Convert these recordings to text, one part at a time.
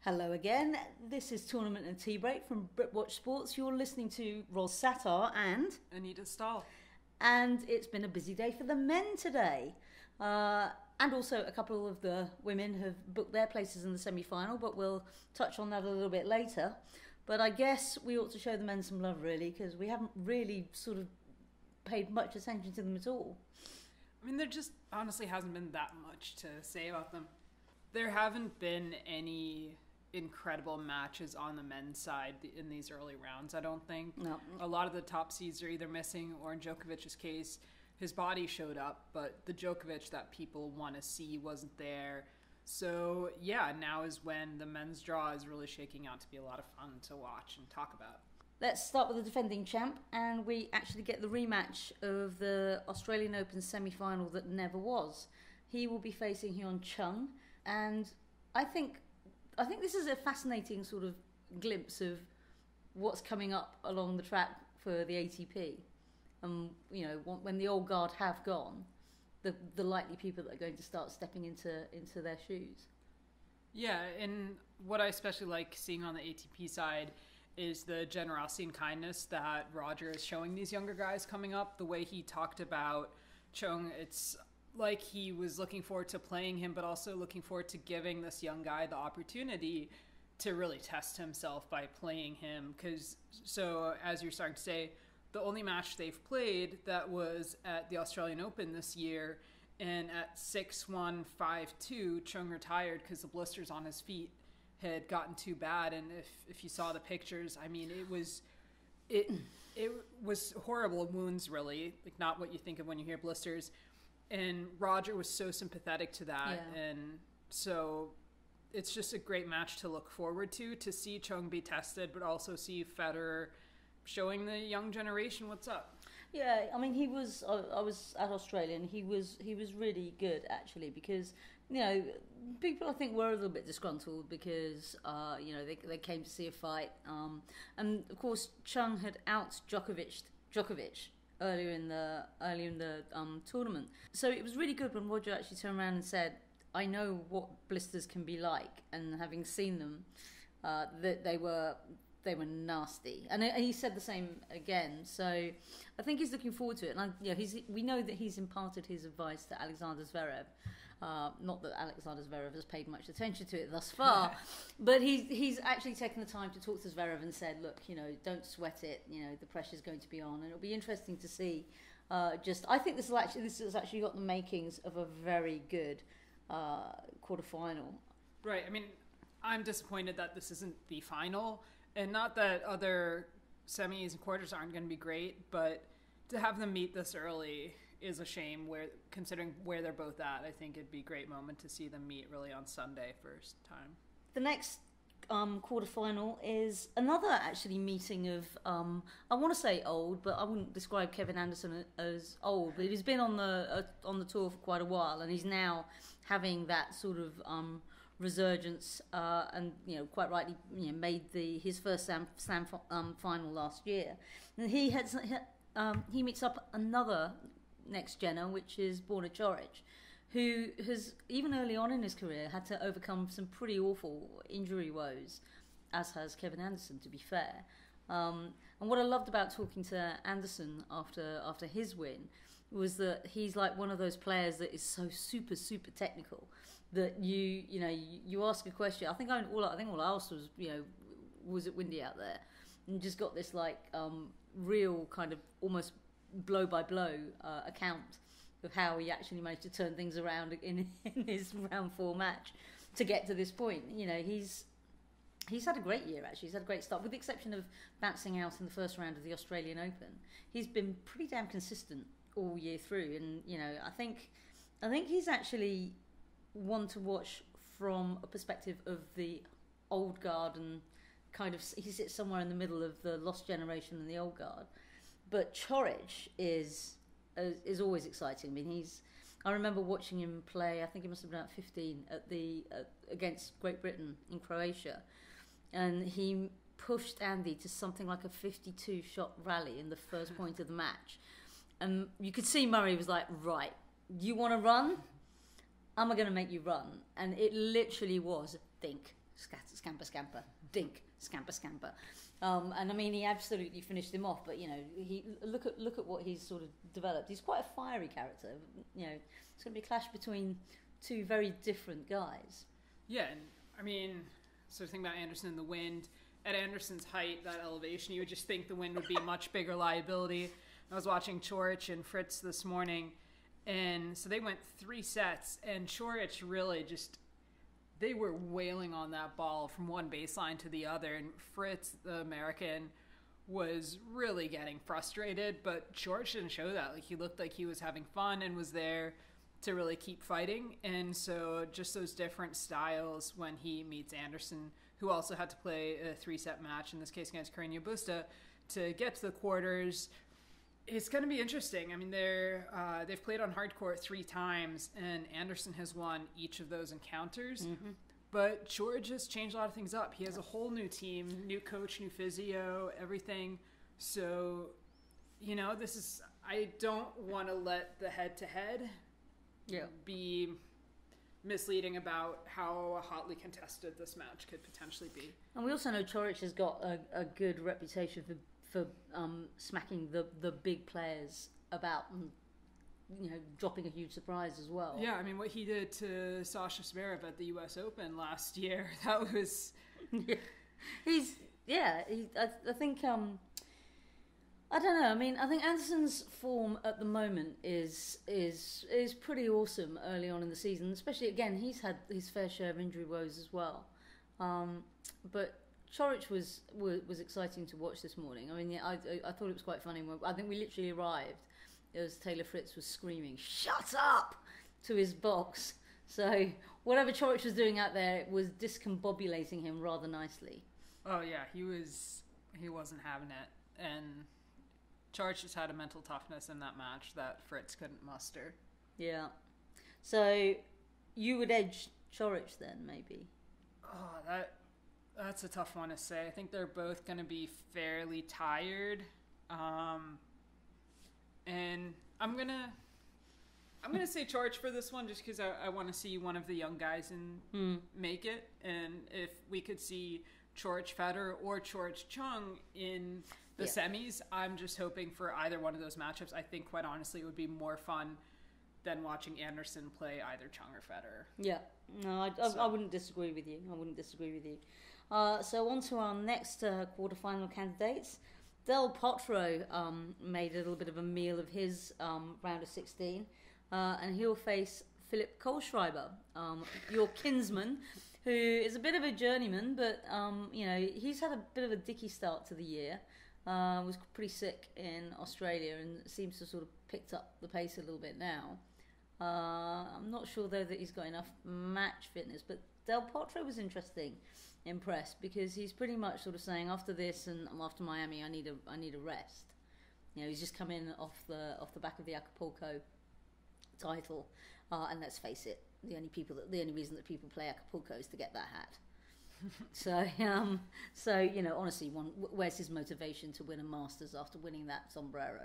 Hello again. This is Tournament and Teabreak from Britwatch Sports. You're listening to Ros Satar Anita Stahl. and it's been a busy day for the men today. And also a couple of the women have booked their places in the semi-final, but we'll touch on that a little bit later. But I guess we ought to show the men some love, really, because we haven't really sort of paid much attention to them at all. I mean, there just honestly hasn't been that much to say about them. There haven't been any incredible matches on the men's side in these early rounds, I don't think. No. A lot of the top seeds are either missing, or in Djokovic's case, his body showed up, but the Djokovic that people want to see wasn't there. So, yeah, now is when the men's draw is really shaking out to be a lot of fun to watch and talk about. Let's start with the defending champ, and we actually get the rematch of the Australian Open semi-final that never was. He will be facing Chung, and I think this is a fascinating sort of glimpse of what's coming up along the track for the ATP. When the old guard have gone, the likely people that are going to start stepping into their shoes. Yeah, and what I especially like seeing on the ATP side is the generosity and kindness that Roger is showing these younger guys coming up. The way he talked about Chung, it's like he was looking forward to playing him, but also looking forward to giving this young guy the opportunity to really test himself by playing him. So as you're starting to say, the only match they've played that was at the Australian Open this year, and at 6-1, 5-2, Chung retired because the blisters on his feet had gotten too bad. And if you saw the pictures, I mean, it was horrible wounds, really, like not what you think of when you hear blisters. And Roger was so sympathetic to that. Yeah. And so it's just a great match to look forward to see Chung be tested, but also see Federer showing the young generation what's up. Yeah, I mean, I was at Australia, and he was really good, actually, because, people I think were a little bit disgruntled because, they came to see a fight. And of course, Chung had out Djokovic earlier in the tournament. So it was really good when Roger actually turned around and said, I know what blisters can be like, and having seen them, that they were nasty, and he said the same again. So I think he's looking forward to it, and we know that he's imparted his advice to Alexander Zverev. Not that Alexander Zverev has paid much attention to it thus far, but he's actually taken the time to talk to Zverev and said, look, don't sweat it. The pressure's going to be on, and it'll be interesting to see. I think this has actually got the makings of a very good quarterfinal. Right. I mean, I'm disappointed that this isn't the final. And not that other semis and quarters aren't going to be great, but to have them meet this early is a shame, considering where they're both at. I think it'd be a great moment to see them meet really on Sunday first time. The next quarterfinal is another actually meeting of, I want to say old, but I wouldn't describe Kevin Anderson as old, but he's been on the tour for quite a while, and he's now having that sort of resurgence, and quite rightly made his first slam final last year. And he meets up another next genner, which is Borna Coric, who has even early on in his career had to overcome some pretty awful injury woes, as has Kevin Anderson, to be fair. And what I loved about talking to Anderson after his win was that he's like one of those players that is so super technical that you ask a question. I think all I asked was it windy out there, and just got this real kind of almost blow by blow account of how he actually managed to turn things around in his round 4 match to get to this point. He's had a great year, actually. He's had a great start, with the exception of bouncing out in the first round of the Australian Open. He's been pretty damn consistent all year through, and I think he's actually one to watch from a perspective of the old guard, and kind of he sits somewhere in the middle of the lost generation and the old guard. But Coric is always exciting. I mean, I remember watching him play. I think he must have been about 15 against Great Britain in Croatia, and he pushed Andy to something like a 52-shot rally in the first point of the match. And you could see Murray was like, right, you want to run? I'm going to make you run. And it literally was think, scatter, scam, scamper, dink, scamper, scamper. And I mean, he absolutely finished him off. But you know, look at what he's sort of developed. He's quite a fiery character. You know, it's going to be a clash between two very different guys. Yeah, and I mean, so think about Anderson and the wind. At Anderson's height, that elevation, you would just think the wind would be a much bigger liability. I was watching Coric and Fritz this morning, and so they went 3 sets, and Coric really just, they were wailing on that ball from one baseline to the other, and Fritz, the American, was really getting frustrated, but Coric didn't show that. Like, he looked like he was having fun and was there to really keep fighting, and so just those different styles when he meets Anderson, who also had to play a 3-set match, in this case against Carreño Busta, to get to the quarters. It's going to be interesting. I mean, they've played on hard court 3 times, and Anderson has won each of those encounters. Mm-hmm. But George has changed a lot of things up. He has a whole new team, new coach, new physio, everything. So, you know, I don't want to let the head-to-head be misleading about how hotly contested this match could potentially be. And we also know Coric has got a good reputation for smacking the big players about and, you know, dropping a huge surprise as well. Yeah, I mean, what he did to Sasha Zverev at the U.S. Open last year, that was... I think... I don't know. I mean, I think Anderson's form at the moment is pretty awesome early on in the season. Especially, again, he's had his fair share of injury woes as well. But Coric was exciting to watch this morning. I mean, yeah, I thought it was quite funny. I think we literally arrived as Taylor Fritz was screaming, "Shut up!" to his box. So whatever Coric was doing out there, it was discombobulating him rather nicely. Oh yeah, he wasn't having it, and Coric just had a mental toughness in that match that Fritz couldn't muster. Yeah. So you would edge Coric then, maybe? Oh, that's a tough one to say. I think they're both going to be fairly tired. And I'm gonna say Coric for this one, just because I want to see one of the young guys make it. And if we could see Coric Federer or Coric Chung in the semis, I'm just hoping for either one of those matchups. I think, quite honestly, it would be more fun than watching Anderson play either Chung or Federer. Yeah, no, I wouldn't disagree with you. So on to our next quarterfinal candidates. Del Potro made a little bit of a meal of his round of 16, and he'll face Philip Kohlschreiber, your kinsman, who is a bit of a journeyman, but you know, he's had a bit of a dicky start to the year. Was pretty sick in Australia and seems to sort of picked up the pace a little bit now. I'm not sure though that he's got enough match fitness, but Del Potro was impressed because he's pretty much sort of saying, after this and after Miami, I need a rest. You know, he's just come in off the back of the Acapulco title, and let's face it, the only reason that people play Acapulco is to get that hat. So you know, honestly, where's his motivation to win a Masters after winning that sombrero?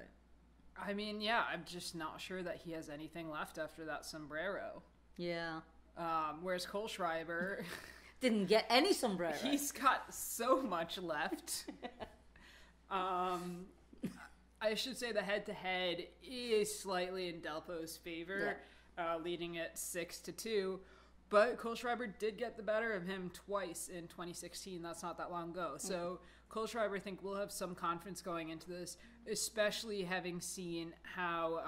I mean, yeah, I'm just not sure that he has anything left after that sombrero. Yeah. Whereas Kohlschreiber didn't get any sombrero. He's got so much left. I should say the head-to-head is slightly in Delpo's favor, leading at 6-2. But Kohlschreiber did get the better of him twice in 2016. That's not that long ago. So Kohlschreiber, I think, will have some confidence going into this, especially having seen how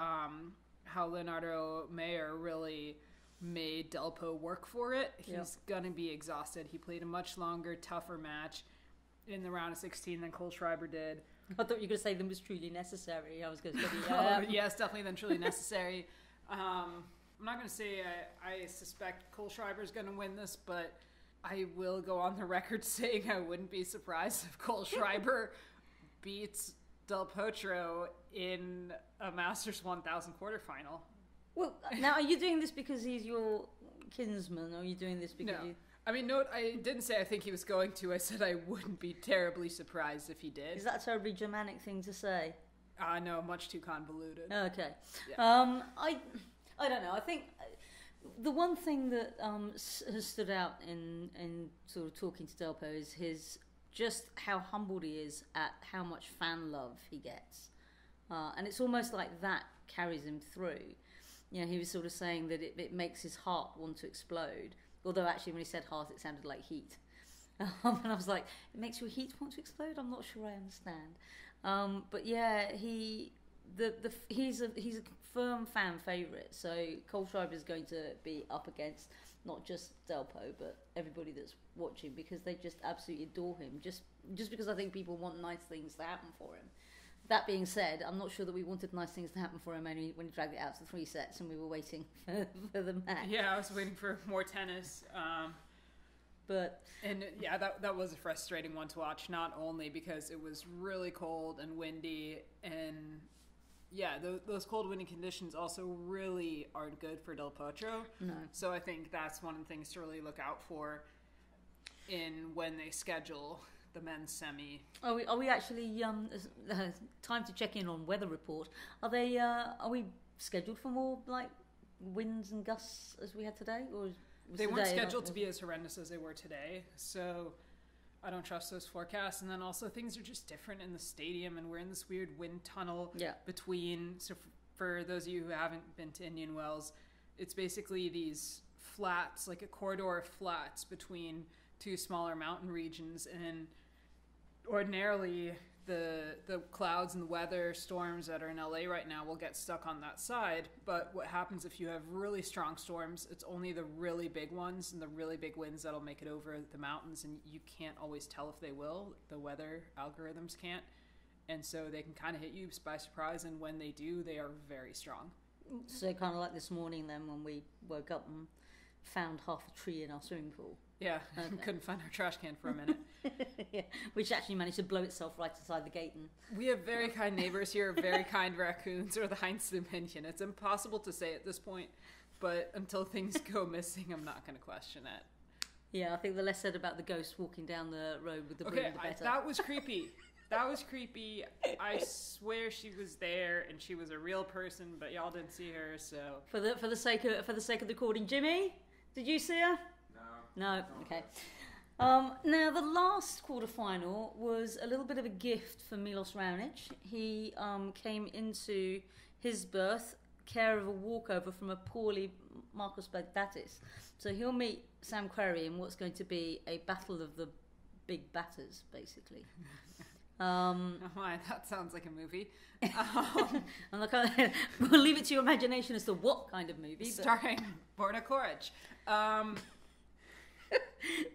Leonardo Mayer really made Delpo work for it. He's going to be exhausted. He played a much longer, tougher match in the round of 16 than Kohlschreiber did. I thought you were going to say them was truly necessary. I was going to say, yes, definitely then truly necessary. I'm not going to say I suspect Kohlschreiber's going to win this, but I will go on the record saying I wouldn't be surprised if Kohlschreiber beats Del Potro in a Masters 1000 quarterfinal. Well, now, are you doing this because he's your kinsman, or are you doing this because No. I mean, note, I didn't say I think he was going to. I said I wouldn't be terribly surprised if he did. Is that a terribly Germanic thing to say? No, much too convoluted. Okay. Yeah. I don't know. I think The one thing that has stood out in sort of talking to Delpo is just how humbled he is at how much fan love he gets. And it's almost like that carries him through. You know, he was sort of saying that it makes his heart want to explode. Although actually when he said heart, it sounded like heat. And I was like, it makes your heat want to explode? I'm not sure I understand. But yeah, he's a firm fan favourite. So Kohlschreiber is going to be up against not just Delpo, but everybody that's watching, because they just absolutely adore him. Just because I think people want nice things to happen for him. That being said, I'm not sure that we wanted nice things to happen for him only when he dragged it out to 3 sets and we were waiting for the match. Yeah, I was waiting for more tennis. That was a frustrating one to watch, not only because it was really cold and windy, and those cold, windy conditions also really aren't good for Del Potro. No. So I think that's one of the things to really look out for when they schedule the men's semi. Are we actually time to check in on weather report? Are we scheduled for more like winds and gusts as we had today, or they weren't scheduled to be as horrendous as they were today? So I don't trust those forecasts. And then also things are just different in the stadium, and we're in this weird wind tunnel between. So for those of you who haven't been to Indian Wells, it's basically these flats, like a corridor of flats between two smaller mountain regions, and ordinarily the clouds and the weather storms that are in LA right now will get stuck on that side. But what happens if you have really strong storms, it's only the really big ones and the really big winds that'll make it over the mountains, and you can't always tell if they will. The weather algorithms can't, and so they can kind of hit you by surprise, and when they do, they are very strong. So kind of like this morning then, when we woke up and found half a tree in our swimming pool. Yeah, okay. Couldn't find our trash can for a minute. Yeah, which actually managed to blow itself right inside the gate. And we have very kind neighbors here, very kind raccoons, or the Heinz Dominion. It's impossible to say at this point, but until things go missing, I'm not going to question it. Yeah, I think the less said about the ghost walking down the road with the broom, the better. That was creepy. That was creepy. I swear she was there and she was a real person, but y'all didn't see her. So for the sake of the recording, Jimmy, did you see her? No. Okay. Now the last quarterfinal was a little bit of a gift for Milos Raonic. He came into his berth care of a walkover from a poorly Marcos Baghdatis. So he'll meet Sam Querrey in what's going to be a battle of the big batters, basically. Oh my, that sounds like a movie. We'll leave it to your imagination as to what kind of movie. Starring Borna Koric.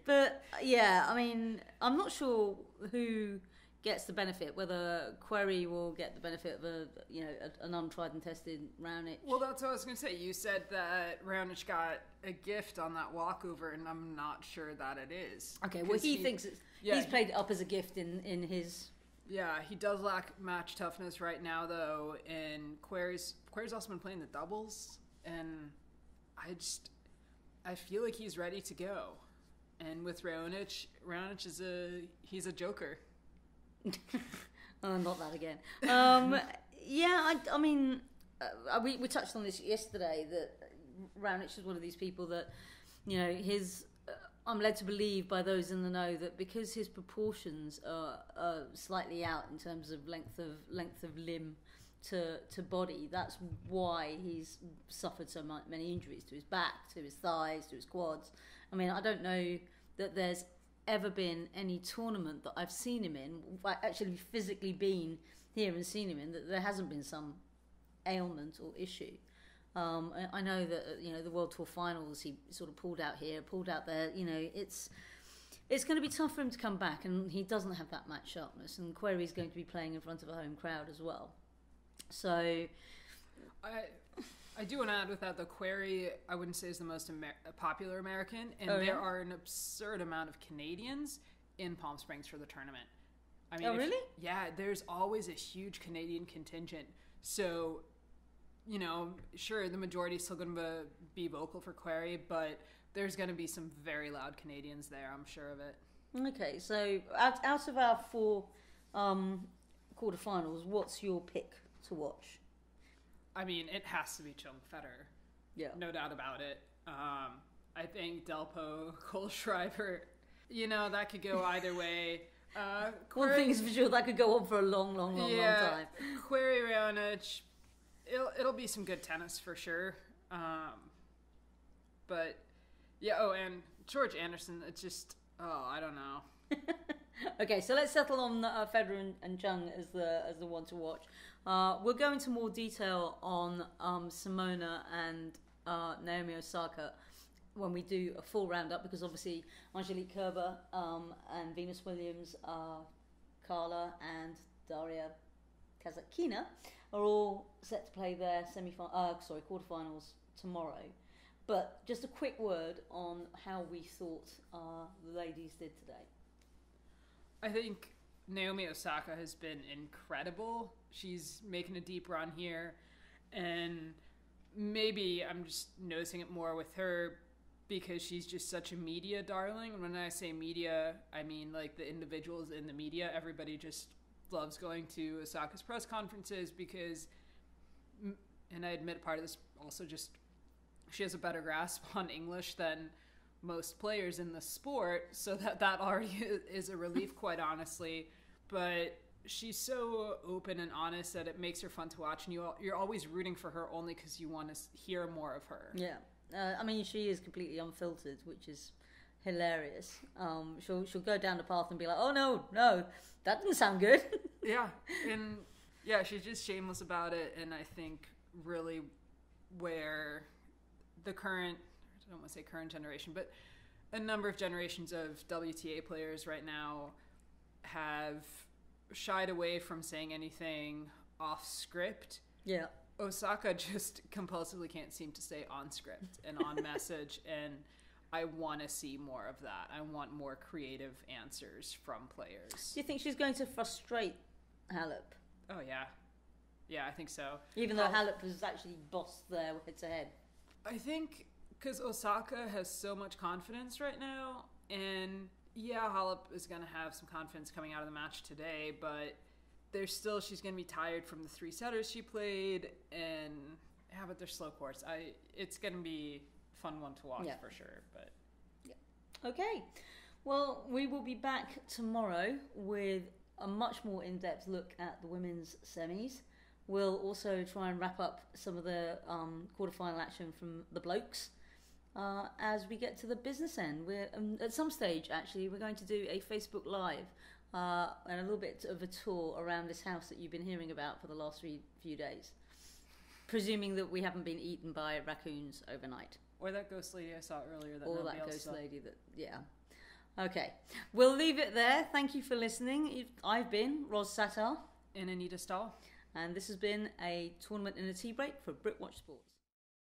But yeah, I mean, I'm not sure who gets the benefit, whether Querrey will get the benefit of an untried and tested Raonic. Well, that's what I was going to say. You said that Raonic got a gift on that walkover, and I'm not sure that it is. Okay, well, he thinks he's played it up as a gift in his... Yeah, he does lack match toughness right now, though, and Querrey's also been playing the doubles, and I feel like he's ready to go. And with Raonic he's a joker. Oh, not that again. I mean, we touched on this yesterday, that Raonic is one of these people that, I'm led to believe by those in the know that because his proportions are slightly out in terms of length of limb to body, that's why he's suffered so many injuries to his back, to his thighs, to his quads. I mean, I don't know that there's ever been any tournament that I've seen him in, actually physically been here and seen him in, that there hasn't been some ailment or issue. I know that the World Tour Finals, he sort of pulled out here, pulled out there. It's going to be tough for him to come back, and he doesn't have that match sharpness. And Querrey's going to be playing in front of a home crowd as well. So, I do want to add with that, though, Querrey, I wouldn't say is the most popular American, and there are an absurd amount of Canadians in Palm Springs for the tournament. I mean, really? Yeah, there's always a huge Canadian contingent. So, sure, the majority is still going to be vocal for Querrey, but there's going to be some very loud Canadians there, I'm sure of it. Okay, so out of our 4 quarterfinals, what's your pick to watch? I mean, it has to be Chung Federer. Yeah. No doubt about it. I think Delpo, Kohlschreiber, that could go either way. One thing is for sure, that could go on for a long time. Querrey, Raonic, it'll be some good tennis for sure. But yeah, and George Anderson, it's just, I don't know. Okay, so let's settle on Federer and Chung as the one to watch. We'll go into more detail on Simona and Naomi Osaka when we do a full roundup, because obviously Angelique Kerber and Venus Williams, Carla and Daria Kasatkina are all set to play their quarterfinals tomorrow. But just a quick word on how we thought the ladies did today. I think Naomi Osaka has been incredible. She's making a deep run here, and maybe I'm just noticing it more with her because she's just such a media darling. And when I say media, I mean like the individuals in the media. Everybody just loves going to Osaka's press conferences because, and I admit part of this also just, she has a better grasp on English than most players in the sport, so that already is a relief, quite honestly. But she's so open and honest that it makes her fun to watch, and you're always rooting for her only because you want to hear more of her. Yeah, I mean, she is completely unfiltered, which is hilarious. She'll go down the path and be like, "Oh no, that didn't sound good." Yeah, and yeah, she's just shameless about it, and I think really where the current, I don't want to say current generation, but a number of generations of WTA players right now have shied away from saying anything off script. Yeah. Osaka just compulsively can't seem to stay on script and on message, and I want to see more of that. I want more creative answers from players. Do you think she's going to frustrate Halep? Oh, yeah. Yeah, I think so. Even though Halep has actually bossed there head to head. I think because Osaka has so much confidence right now, and yeah, Halep is going to have some confidence coming out of the match today, but she's going to be tired from the 3 setters she played, and yeah, but they're slow courts. It's going to be a fun one to watch for sure. But yeah. Okay, well, we will be back tomorrow with a much more in-depth look at the women's semis. We'll also try and wrap up some of the quarterfinal action from the blokes as we get to the business end. We're at some stage, actually, we're going to do a Facebook Live and a little bit of a tour around this house that you've been hearing about for the last few days, presuming that we haven't been eaten by raccoons overnight. Or that ghost lady I saw earlier. Or that ghost lady that, yeah. Okay, we'll leave it there. Thank you for listening. I've been Ros Satar. And Anita Stahl. And this has been a tournament in a tea break for Britwatch Sports.